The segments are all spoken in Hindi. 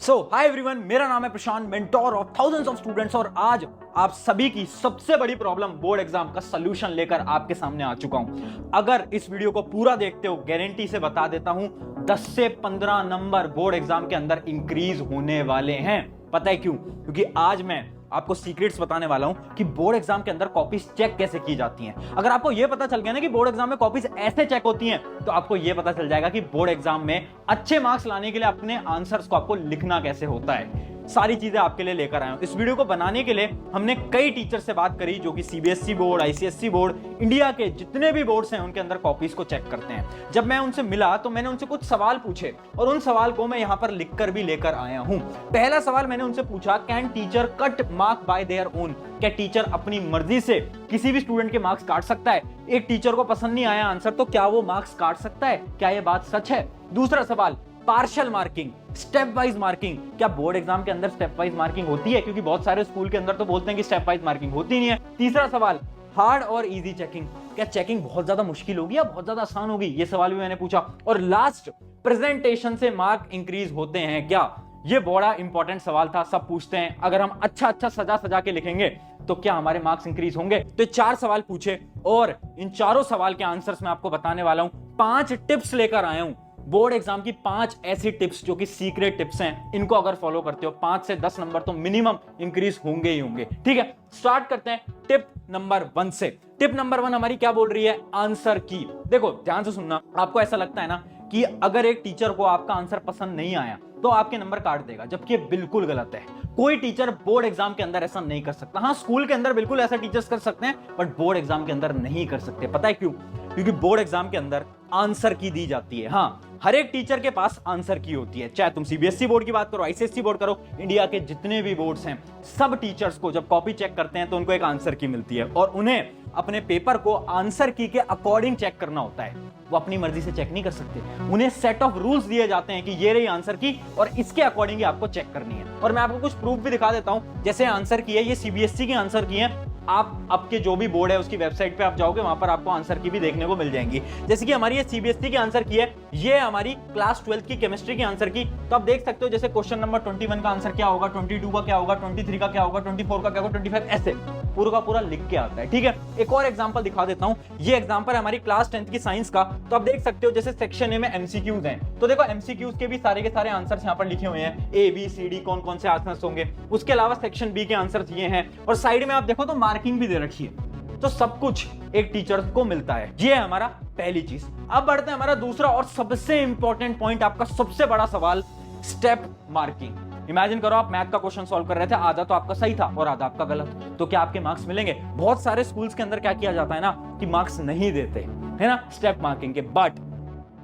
हाय एवरीवन, मेरा नाम है Prashant, mentor of thousands of students. और आज आप सभी की सबसे बड़ी प्रॉब्लम बोर्ड एग्जाम का सलूशन लेकर आपके सामने आ चुका हूं। अगर इस वीडियो को पूरा देखते हो, गारंटी से बता देता हूं 10 से 15 नंबर बोर्ड एग्जाम के अंदर इंक्रीज होने वाले हैं। पता है क्यों? क्योंकि आज मैं आपको सीक्रेट्स बताने वाला हूं कि बोर्ड एग्जाम के अंदर कॉपीज चेक कैसे की जाती हैं। अगर आपको यह पता चल गया ना कि बोर्ड एग्जाम में कॉपीज ऐसे चेक होती हैं, तो आपको यह पता चल जाएगा कि बोर्ड एग्जाम में अच्छे मार्क्स लाने के लिए अपने आंसर्स को आपको लिखना कैसे होता है। सारी चीजें आपके लिए लेकर आया हूं। इस वीडियो को बनाने के लिए हमने कई टीचर से बात करी, जो कि CBSE board, ICSE board, India के जितने भी बोर्ड्स हैं उनके अंदर कॉपीज को चेक करते हैं। जब मैं उनसे मिला तो मैंने उनसे कुछ सवाल पूछे और उन सवाल को मैं यहां पर लिखकर भी लेकर आया हूं। पहला सवाल मैंने उनसे पूछा, can teacher cut mark bye their own? क्या टीचर अपनी मर्जी से किसी भी स्टूडेंट के मार्क्स काट सकता है? एक टीचर को पसंद नहीं आया आंसर, तो क्या वो मार्क्स काट सकता है? क्या यह बात सच है? दूसरा सवाल, partial marking, step wise marking, क्या बोर्ड एग्जाम के अंदर स्टेप वाइज मार्किंग होती है? क्योंकि बहुत सारे स्कूल के अंदर तो बोलते हैं कि स्टेप वाइज मार्किंग होती नहीं है। तीसरा सवाल, हार्ड और इजी चेकिंग, क्या चेकिंग बहुत ज्यादा मुश्किल होगी या बहुत ज्यादा आसान होगी? ये सवाल भी मैंने पूछा। और लास्ट, प्रेजेंटेशन से मार्क इंक्रीज होते हैं क्या? ये बड़ा इंपॉर्टेंट सवाल था, सब पूछते हैं। अगर हम अच्छा सजा सजा के लिखेंगे तो क्या हमारे मार्क्स इंक्रीज होंगे? तो 4 सवाल पूछे और इन चारों सवाल के आंसर्स मैं आपको बताने वाला हूं। 5 टिप्स लेकर आया हूं, बोर्ड एग्जाम की 5 ऐसी टिप्स जो कि सीक्रेट टिप्स हैं। इनको अगर फॉलो करते हो 5 से 10 नंबर तो मिनिमम इंक्रीज होंगे ही होंगे। ठीक है, स्टार्ट करते हैं टिप नंबर 1 से। टिप नंबर 1 हमारी क्या बोल रही है? आंसर की। देखो ध्यान से सुनना। आपको ऐसा लगता है ना कि अगर एक टीचर को आपका आंसर पसंद नहीं आया तो आपके नंबर काट देगा, जबकि बिल्कुल गलत है। कोई टीचर बोर्ड एग्जाम के अंदर ऐसा नहीं कर सकता। हाँ, स्कूल के अंदर बिल्कुल ऐसा टीचर्स कर सकते हैं, बट बोर्ड एग्जाम के अंदर नहीं कर सकते। पता है क्यों? क्योंकि बोर्ड एग्जाम के अंदर आंसर की दी जाती है। हाँ, हर एक टीचर के पास आंसर की होती है, चाहे तुम सीबीएसई बोर्ड की बात करो, आईसीएसई बोर्ड करो, इंडिया के जितने भी बोर्ड्स हैं, सब टीचर्स को जब कॉपी चेक करते हैं तो उनको एक आंसर की मिलती है और उन्हें अपने पेपर को आंसर की के अकॉर्डिंग चेक करना होता है। वो अपनी मर्जी से चेक नहीं कर सकते। उन्हें सेट ऑफ रूल्स दिए जाते हैं कि ये रही आंसर की और इसके अकॉर्डिंग ही आपको चेक करनी है। और मैं आपको कुछ प्रूफ भी दिखा देता हूं। जैसे आंसर की है, ये सीबीएसई की आंसर की है। आप आपके जो भी बोर्ड है उसकी वेबसाइट पे आप जाओगे, वहां पर आपको आंसर की भी देखने को मिल जाएंगी। जैसे कि हमारी ये सीबीएसई की आंसर की है, ये हमारी क्लास 12 की केमिस्ट्री की आंसर की। तो आप देख सकते हो जैसे क्वेश्चन नंबर 21 का आंसर क्या होगा, 22 का क्या होगा, 23 का क्या होगा, 24 का क्या होगा, 25, ऐसे पूरा का पूरा लिख के आता है। ठीक है, एक और एग्जांपल दिखा देता हूं। ये एग्जांपल है हमारी क्लास 10 की साइंस का। तो आप देख सकते हो जैसे सेक्शन ए में एमसीक्यूज हैं, तो देखो एमसीक्यूज के भी सारे आंसर्स यहां पर लिखे हुए हैं, ए बी सी डी, कौन कौन से आंसर्स होंगे। उसके अलावा सेक्शन बी के आंसर्स ये हैं और साइड में आप देखो तो मार्किंग भी दे रखी है। तो सब कुछ एक टीचर को मिलता है। ये है हमारा पहली चीज। अब बढ़ते हैं हमारा दूसरा और सबसे इंपॉर्टेंट पॉइंट, आपका सबसे बड़ा सवाल, स्टेप मार्किंग। इमेजिन करो आप मैथ का क्वेश्चन सॉल्व कर रहे थे, आधा तो आपका सही था और आधा आपका गलत, तो क्या आपके मार्क्स मिलेंगे? बहुत सारे स्कूल्स के अंदर क्या किया जाता है ना कि मार्क्स नहीं देते, है ना, स्टेप मार्किंग के। बट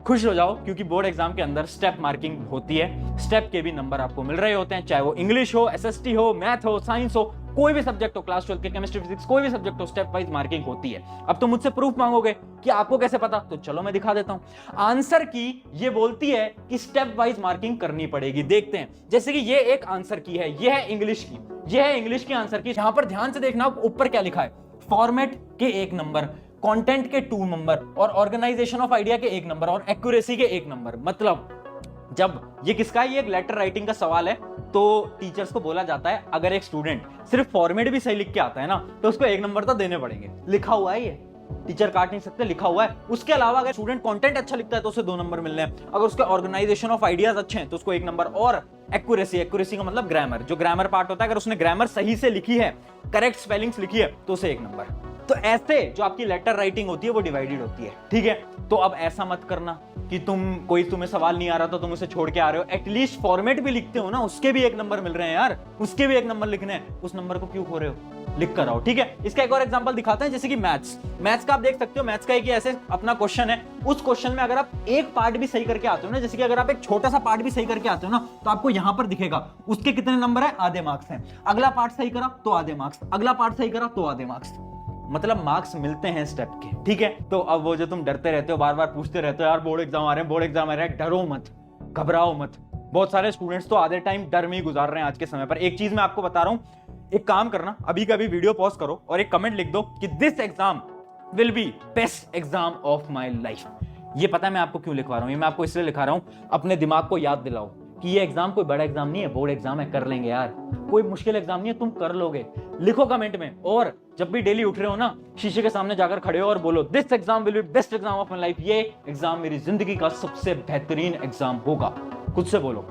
खुश हो जाओ, क्योंकि बोर्ड एग्जाम के अंदर स्टेप मार्किंग होती है। स्टेप के भी नंबर आपको मिल रहे होते हैं, चाहे वो इंग्लिश हो, एसएसटी हो, मैथ हो, साइंस हो, कोई भी सब्जेक्ट हो, क्लास 12 के केमिस्ट्री, फिजिक्स, कोई भी सब्जेक्ट हो, स्टेप वाइज मार्किंग होती है। अब तो मुझसे प्रूफ मांगोगे कि आपको कैसे पता, तो चलो मैं दिखा देता हूं। आंसर की ये बोलती है कि स्टेप वाइज मार्किंग करनी पड़ेगी। देखते हैं, जैसे कि ये एक आंसर की है, ये है इंग्लिश की, ये है इंग्लिश की आंसर की। यहां पर ध्यान से देखना, ऊपर क्या लिखा है, फॉर्मेट के 1 नंबर, कंटेंट के 2 नंबर और ऑर्गेनाइजेशन ऑफ आइडिया के 1 नंबर और एक्यूरेसी के 1 नंबर। मतलब जब ये किसका है, ये एक लेटर राइटिंग का सवाल है, तो टीचर्स को बोला जाता है अगर एक स्टूडेंट सिर्फ फॉर्मेट भी सही लिख के आता है ना, तो उसको 1 नंबर तो देने पड़ेंगे। लिखा हुआ है, ये टीचर काट नहीं सकते, लिखा हुआ है। उसके अलावा अगर स्टूडेंट कंटेंट अच्छा लिखता है तो उसे 2 नंबर मिलने हैं। अगर उसके ऑर्गेनाइजेशन ऑफ आइडियाज अच्छे हैं तो उसको 1 नंबर। और एक्यूरेसी का मतलब ग्रामर, जो ग्रामर पार्ट होता है, अगर उसने ग्रामर सही से लिखी है, करेक्ट स्पेलिंग्स लिखी है, तो उसे 1 नंबर। तो ऐसे जो आपकी लेटर राइटिंग होती है वो डिवाइडेड होती है। ठीक है, तो अब ऐसा मत करना कि तुम्हें सवाल नहीं आ रहा तो तुम उसे छोड़ के आ रहे हो। एटलीस्ट फॉर्मेट भी लिखते हो ना, उसके भी 1 नंबर मिल रहे हैं यार, उसके भी 1 नंबर लिखने हैं, उस नंबर को क्यों खो रहे हो? लिख कर आओ। ठीक है, इसका एक और एग्जांपल दिखाते हैं, जैसे कि मैथ्स का आप देख सकते हो। मैथ्स का एक ऐसे अपना क्वेश्चन है, उस क्वेश्चन में अगर आप एक पार्ट भी सही करके आते हो ना, जैसे कि अगर आप एक छोटा सा पार्ट भी सही करके आते हो ना, तो आपको यहां पर दिखेगा उसके कितने नंबर है, आधे मार्क्स हैं। अगला पार्ट सही करा तो आधे मार्क्स, अगला पार्ट सही करा तो आधे मार्क्स, मतलब मार्क्स मिलते हैं स्टेप के। ठीक है, तो अब वो जो तुम डरते रहते हो, बार बार पूछते रहते हो यार बोर्ड एग्जाम आ रहे हैं, बोर्ड एग्जाम आ रहे हैं, डरो मत, घबराओ मत। बहुत सारे स्टूडेंट्स तो आधे टाइम डर में ही गुजार रहे हैं आज के समय पर। एक चीज मैं आपको बता रहा हूं, एक काम करना, अभी कभी वीडियो पॉज करो और एक कमेंट लिख दो कि this exam will be best exam of my life. ये पता है मैं आपको क्यों लिखवा रहा हूं, ये मैं आपको इसलिए लिखा रहा हूं, अपने दिमाग को याद दिलाओ कि ये एग्जाम कोई बड़ा एग्जाम नहीं है, बोर्ड एग्जाम है, कर लेंगे यार, कोई मुश्किल एग्जाम नहीं है, तुम कर लोगे। लिखो कमेंट में, और जब भी डेली उठ रहे हो ना, शीशे के सामने जाकर खड़े हो और बोलो this exam will be best exam of my life, ये एग्जाम मेरी जिंदगी का सबसे बेहतरीन एग्जाम होगा। खुद से बोलो,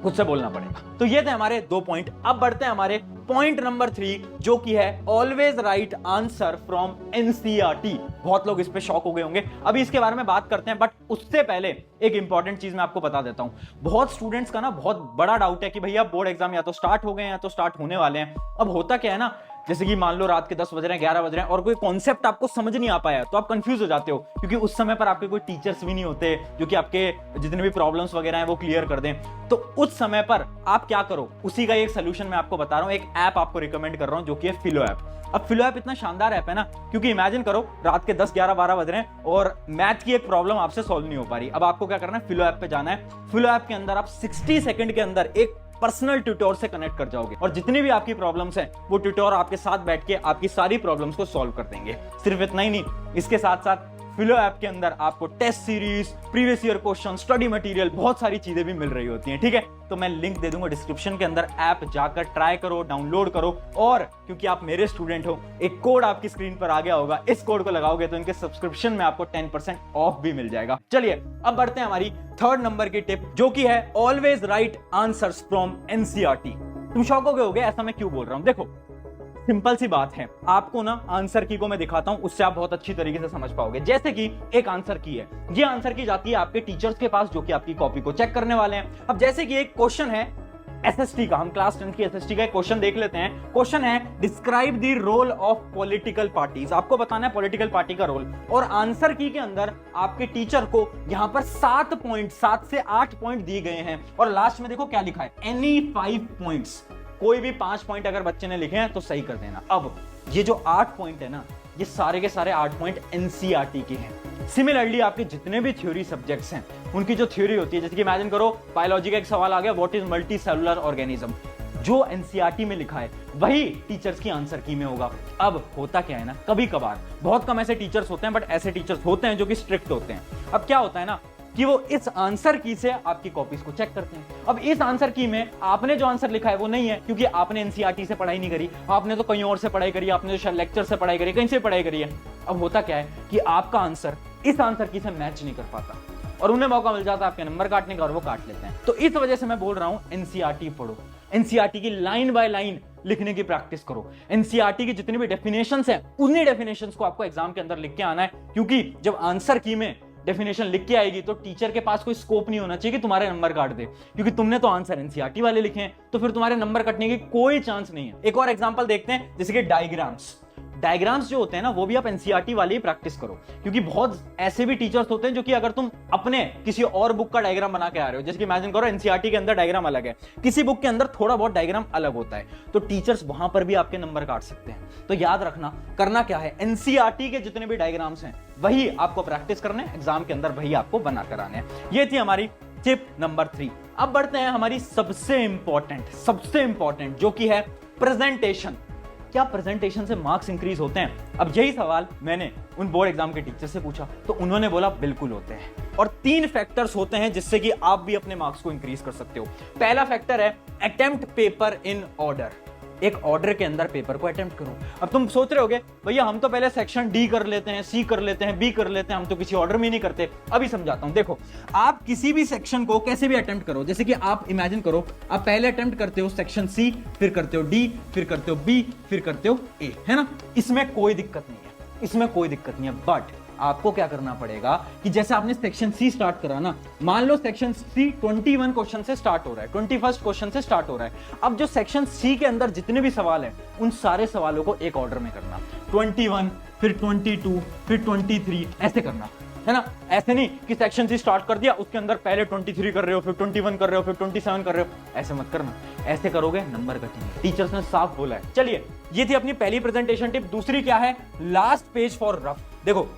खुद से बोलना पड़ेगा। तो ये थे हमारे 2 पॉइंट। अब बढ़ते हैं हमारे पॉइंट नंबर 3, जो कि है always right answer from NCERT. बहुत लोग इस पे शॉक हो गए होंगे, अभी इसके बारे में बात करते हैं, बट उससे पहले एक इंपॉर्टेंट चीज मैं आपको बता देता हूं। बहुत स्टूडेंट्स का ना बहुत बड़ा डाउट है कि भैया बोर्ड एग्जाम या तो स्टार्ट हो गए हैं या तो स्टार्ट होने वाले हैं। अब होता क्या है ना, जैसे कि मान लो रात के 10 बज रहे हैं, 11 बज रहे हैं और कोई कॉन्सेप्ट आपको समझ नहीं आ पाया, तो आप कंफ्यूज हो जाते हो, क्योंकि उस समय पर आपके कोई टीचर्स भी नहीं होते जो कि आपके जितने भी प्रॉब्लम्स वगैरह हैं वो क्लियर कर दें। तो उस समय पर आप क्या करो, उसी का एक सोल्यूशन मैं आपको बता रहा हूं। एक ऐप आपको रिकमेंड कर रहा हूं जो कि है फिलो ऐप। अब फिलो ऐप इतना शानदार ऐप है ना, क्योंकि इमेजिन करो रात के 10, 11, 12 बज रहे हैं और मैथ की एक प्रॉब्लम आपसे सॉल्व नहीं हो पा रही। अब आपको क्या करना है, फिलो ऐप पे जाना है। फिलो ऐप के अंदर आप 60 सेकंड के अंदर एक पर्सनल ट्यूटर से कनेक्ट कर जाओगे और जितनी भी आपकी प्रॉब्लम्स हैं वो ट्यूटर आपके साथ बैठ के आपकी सारी प्रॉब्लम्स को सॉल्व कर देंगे। सिर्फ इतना ही नहीं, इसके साथ साथ फिलो ऐप के अंदर आपको test series, previous year question, study material, बहुत सारी चीजें भी मिल रही होती हैं। ठीक है, तो मैं लिंक दे दूंगा डिस्क्रिप्शन के अंदर, ऐप जाकर ट्राई करो, डाउनलोड करो। और क्योंकि आप मेरे स्टूडेंट हो, एक कोड आपकी स्क्रीन पर आ गया होगा, इस कोड को लगाओगे तो इनके सब्सक्रिप्शन में आपको 10% ऑफ भी मिल जाएगा। चलिए अब बढ़ते हैं हमारी 3rd नंबर की टिप, जो कि है always right answers from NCERT. तुम शॉक हो गए ऐसा मैं क्यों बोल रहा हूं? देखो सिंपल सी बात है, आपको ना आंसर की को मैं दिखाता हूं, उससे आप बहुत अच्छी तरीके से समझ पाओगे। जैसे कि एक आंसर की है, ये आंसर की जाती है आपके टीचर्स के पास जो कि आपकी कॉपी को चेक करने वाले हैं। अब जैसे कि एक क्वेश्चन है एसएसटी का, हम क्लास 10 की एसएसटी का एक क्वेश्चन देख लेते हैं। क्वेश्चन है describe the role of political parties. आपको बताना है पॉलिटिकल पार्टी का रोल, और आंसर की के अंदर आपके टीचर को यहां पर 7 से 8 पॉइंट दिए गए हैं, और लास्ट में देखो क्या लिखा है, एनी 5 पॉइंट्स। कोई भी 5 पॉइंट अगर बच्चे ने लिखे हैं तो सही कर देना। अब ये जो 8 पॉइंट है ना, ये सारे के सारे 8 पॉइंट एनसीईआरटी के हैं। सिमिलरली आपके जितने भी थ्योरी सब्जेक्ट्स हैं उनकी जो थ्योरी होती है, जैसे कि इमेजिन करो बायोलॉजी का एक सवाल आ गया, what is multi cellular organism, जो एनसीईआरटी में लिखा है वही टीचर्स की आंसर की में होगा। अब होता क्या है ना, कभी कभार, बहुत कम ऐसे टीचर्स होते हैं, बट ऐसे टीचर्स होते हैं जो कि स्ट्रिक्ट होते हैं। अब क्या होता है ना कि वो इस आंसर की से आपकी कॉपीज को चेक करते हैं। अब इस आंसर की में आपने जो आंसर लिखा है वो नहीं है, क्योंकि आपने एनसीईआरटी से पढ़ाई नहीं करी, आपने तो कहीं और से पढ़ाई करी, आपने तो शायद लेक्चर से पढ़ाई करी, कहीं से पढ़ाई करी है। अब होता क्या है कि आपका आंसर इस आंसर की से मैच नहीं कर पाता और उन्हें मौका मिल जाता है आपके नंबर काटने का, और वो काट लेते हैं। तो इस वजह से मैं बोल रहा हूं एनसीईआरटी पढ़ो, एनसीईआरटी की लाइन बाय लाइन लिखने की प्रैक्टिस करो। एनसीईआरटी की जितनी भी डेफिनेशंस हैं उन्हीं डेफिनेशंस को आपको एग्जाम के अंदर लिख के आना है, क्योंकि जब आंसर की में डेफिनेशन लिख के आएगी तो टीचर के पास कोई स्कोप नहीं होना चाहिए कि तुम्हारे नंबर काट दे, क्योंकि तुमने तो आंसर एनसीईआरटी वाले लिखे हैं, तो फिर तुम्हारे नंबर कटने की कोई चांस नहीं है। एक और एग्जांपल देखते हैं, जैसे कि डायग्राम्स जो होते हैं ना, वो भी आप एनसीईआरटी वाले ही प्रैक्टिस करो, क्योंकि बहुत ऐसे भी टीचर्स होते हैं जो कि अगर तुम अपने किसी और बुक का डायग्राम बना के आ रहे हो, जैसे कि इमेजिन करो एनसीईआरटी के अंदर डायग्राम अलग है, किसी बुक के अंदर थोड़ा बहुत डायग्राम अलग होता है, तो टीचर्स वहां पर भी आपके नंबर काट सकते हैं। तो याद रखना, करना क्या है, एनसीईआरटी के जितने भी डायग्राम्स हैं वही आपको प्रैक्टिस करने, एग्जाम के अंदर वही आपको बना कर आने हैं। ये थी हमारी टिप नंबर 3। अब बढ़ते हैं हमारी सबसे इंपॉर्टेंट जो कि है प्रेजेंटेशन। क्या प्रेजेंटेशन से मार्क्स इंक्रीज होते हैं? अब यही सवाल मैंने उन बोर्ड एग्जाम के टीचर से पूछा, तो उन्होंने बोला बिल्कुल होते हैं, और 3 फैक्टर्स होते हैं जिससे कि आप भी अपने मार्क्स को इंक्रीज कर सकते हो। पहला फैक्टर है अटेम्प्ट पेपर इन ऑर्डर, एक ऑर्डर के अंदर पेपर को अटेम्प्ट करो। अब तुम सोच रहे होगे भैया हम तो पहले सेक्शन डी कर लेते हैं, सी कर लेते हैं, बी कर लेते हैं, हम तो किसी ऑर्डर में नहीं करते। अभी समझाता हूं, देखो आप किसी भी सेक्शन को कैसे भी अटेम्प्ट करो, जैसे कि आप इमेजिन करो आप पहले अटेम्प्ट करते हो सेक्शन सी, फिर करते हो डी, फिर करते हो बी, फिर करते हो ए, है ना, इसमें कोई दिक्कत नहीं है, बट आपको क्या करना पड़ेगा कि जैसे आपने सेक्शन सी स्टार्ट करा ना, मान लो सेक्शन सी 21 क्वेश्चन से स्टार्ट हो रहा है, 21st क्वेश्चन से स्टार्ट हो रहा है। अब जो सेक्शन सी के अंदर जितने भी सवाल हैं उन सारे सवालों को एक ऑर्डर में करना, 21, फिर 22, फिर 23, ऐसे करना, है ना। ऐसे नहीं कि सेक्शन सी स्टार्ट कर दिया, उसके अंदर पहले 23 कर रहे हो, फिर 21 कर रहे हो, फिर 27 कर रहे हो, ऐसे मत करना। ऐसे करोगे नंबर कटेंगे, टीचर्स ने साफ बोला है। चलिए ये थी अपनी पहली प्रेजेंटेशन टिप। दूसरी क्या है, लास्ट पेज फॉर रफ। देखो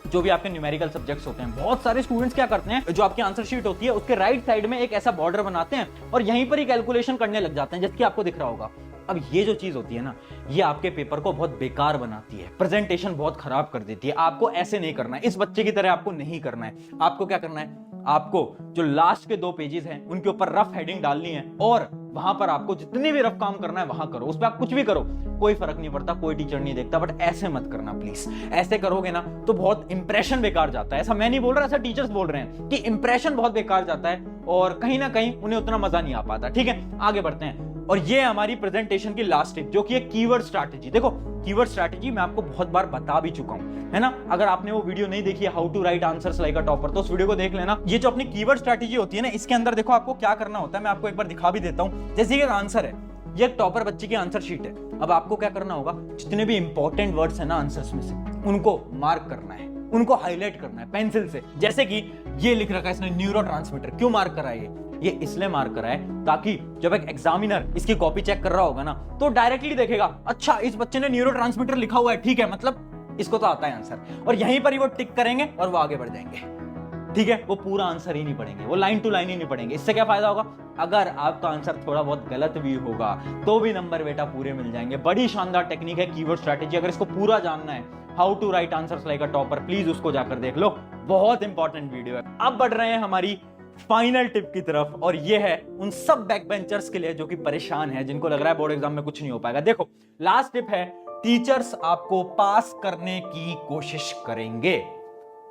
जो भी आपके न्यूमेरिकल सब्जेक्ट्स होते हैं, बहुत सारे स्टूडेंट्स क्या करते हैं, जो आपकी आंसर शीट होती है उसके राइट साइड में एक ऐसा बॉर्डर बनाते हैं और यहीं पर ही कैलकुलेशन करने लग जाते हैं, जैसे कि आपको दिख रहा होगा। अब ये जो चीज होती है ना, ये आपके पेपर को बहुत बेकार बनाती है, प्रेजेंटेशन बहुत खराब कर देती है। आपको ऐसे नहीं करना है, इस बच्चे की तरह आपको नहीं करना है। आपको क्या करना है, आपको जो लास्ट के 2 पेजेस हैं उनके ऊपर रफ हेडिंग डालनी है और वहां पर आपको जितने भी रफ काम करना है वहां करो, उस पर आप कुछ भी करो, कोई फर्क नहीं पड़ता, कोई टीचर नहीं देखता, बट ऐसे मत करना प्लीज। ऐसे करोगे ना तो बहुत इंप्रेशन बेकार जाता है। ऐसा मैं नहीं बोल रहा, ऐसा टीचर्स बोल रहे हैं कि इंप्रेशन बहुत बेकार जाता है और कहीं ना कहीं उन्हें उतना मजा नहीं आ पाता। ठीक है, आगे बढ़ते हैं। और ये हमारी प्रेजेंटेशन की लास्ट टिप जो कि है कीवर्ड स्ट्रैटेजी। देखो कीवर्ड स्ट्रैटेजी मैं आपको बहुत बार बता भी चुका हूं, है ना। अगर आपने वो वीडियो नहीं देखी है how to write answers like a topper, तो उस वीडियो को देख लेना। ये जो अपनी कीवर्ड स्ट्रैटेजी होती है ना, इसके अंदर देखो आपको क्या करना होता है, मैं आपको एक बार दिखा भी देता हूं। जैसे ये आंसर है, ये एक टॉपर बच्चे की आंसर शीट है। अब आपको क्या करना होगा, जितने भी इंपॉर्टेंट वर्ड्स है ना आंसर्स में से, उनको मार्क करना है, उनको हाईलाइट करना है पेंसिल से। जैसे कि ये लिख रखा है इसने न्यूरोट्रांसमीटर, क्यों मार्क करा है ये इसलिए मार्क करा है ताकि जब एक एग्जामिनर इसकी कॉपी चेक कर रहा होगा ना तो डायरेक्टली देखेगा, अच्छा इस बच्चे ने न्यूरोट्रांसमीटर लिखा हुआ है, ठीक है, मतलब इसको तो आता है आंसर, और यहीं पर ही वो टिक करेंगे और वो आगे बढ़ जाएंगे। ठीक है, वो पूरा आंसर ही नहीं पढ़ेंगे, वो लाइन टू लाइन ही नहीं पढ़ेंगे। इससे क्या फायदा होगा, अगर आपका आंसर थोड़ा बहुत गलत भी होगा तो भी नंबर बेटा पूरे मिल जाएंगे। बड़ी शानदार टेक्निक है कीवर्ड स्ट्रैटेजी। अगर इसको पूरा जानना है, how to write answers like a topper, please उसको जाकर देख लो, बहुत इंपॉर्टेंट वीडियो है। अब बढ़ रहे हैं हमारी फाइनल टिप की तरफ, और ये है उन सब बैक बेंचर्स के लिए जो कि परेशान है, जिनको लग रहा है बोर्ड एग्जाम में कुछ नहीं हो पाएगा। देखो लास्ट टिप है, टीचर्स आपको पास करने की कोशिश करेंगे।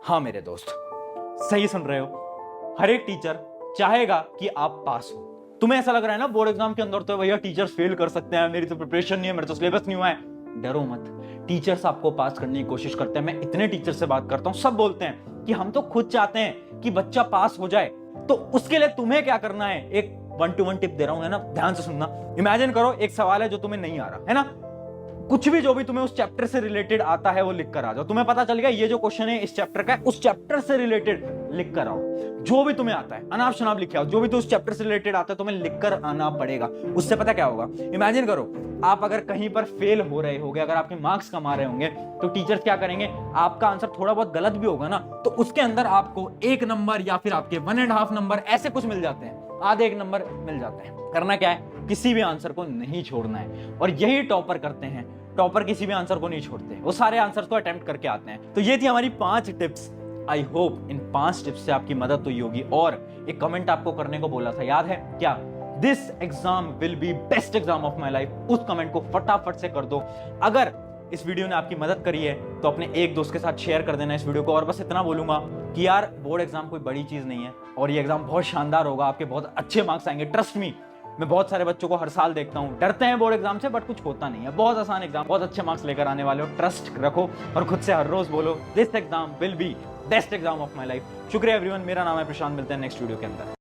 हाँ मेरे दोस्त, सही सुन रहे हो, हर एक टीचर चाहेगा कि आप पास हो। तुम्हें ऐसा लग रहा है ना बोर्ड एग्जाम के अंदर तो भैया टीचर्स फेल कर सकते हैं, मेरी तो प्रिपरेशन नहीं है, मेरा तो सिलेबस नहीं हुआ है। डरो मत, टीचर्स आपको पास करने की कोशिश करते हैं। मैं इतने टीचर से बात करता हूं, सब बोलते हैं कि हम तो खुद चाहते हैं कि बच्चा पास हो जाए। तो उसके लिए तुम्हें क्या करना है, एक 1 to 1 टिप दे रहा हूं, है ना, ध्यान से सुनना। इमेजिन करो एक सवाल है जो तुम्हें नहीं आ रहा है ना, कुछ भी जो भी तुम्हें उस चैप्टर से रिलेटेड आता है वो लिख कर आ जाओ। तुम्हें पता चल गया ये जो क्वेश्चन है इस चैप्टर का है, उस चैप्टर से रिलेटेड लिख कर आओ। जो भी तुम्हें आता है अनाप शनाप लिखे आओ, जो भी तो उस चैप्टर से रिलेटेड आता है तुम्हें लिख कर आना पड़ेगा। उससे पता क्या होगा, इमेजिन करो आप अगर कहीं पर फेल हो रहे होगे, अगर आपके मार्क्स कम आ रहे होंगे, तो टीचर्स क्या करेंगे, आपका आंसर थोड़ा बहुत गलत भी होगा ना तो उसके अंदर आपको 1 नंबर या फिर आपके 1.5 नंबर ऐसे कुछ मिल जाते हैं, आधे 1 नंबर मिल जाते हैं। करना क्या है, किसी भी आंसर को नहीं छोड़ना है, और यही टॉपर करते हैं। टॉपर किसी भी आंसर को नहीं छोड़ते, वो सारे आंसर्स को अटेम्प्ट करके आते हैं। तो ये थी हमारी 5 tips. I hope in 5 tips से आपकी मदद हुई होगी। और एक कमेंट आपको करने को बोला था, याद है क्या, this exam will be best exam of my life. उस कमेंट को फटाफट से कर दो। अगर इस वीडियो ने आपकी मदद करी है तो अपने एक दोस्त के साथ शेयर कर देना इस वीडियो को। और बस इतना बोलूंगा कि यार बोर्ड एग्जाम कोई बड़ी चीज नहीं है, और ये एग्जाम बहुत शानदार होगा, आपके बहुत अच्छे मार्क्स आएंगे, ट्रस्ट मी। मैं बहुत सारे बच्चों को हर साल देखता हूँ, डरते हैं बोर्ड एग्जाम से, बट कुछ होता नहीं है, बहुत आसान एग्जाम, बहुत अच्छे मार्क्स लेकर आने वाले हो। ट्रस्ट रखो और खुद से हर रोज बोलो, this exam will be best exam of my life. शुक्रिया एवरीवन, मेरा नाम है प्रशांत, मिलते हैं नेक्स्ट वीडियो के अंदर।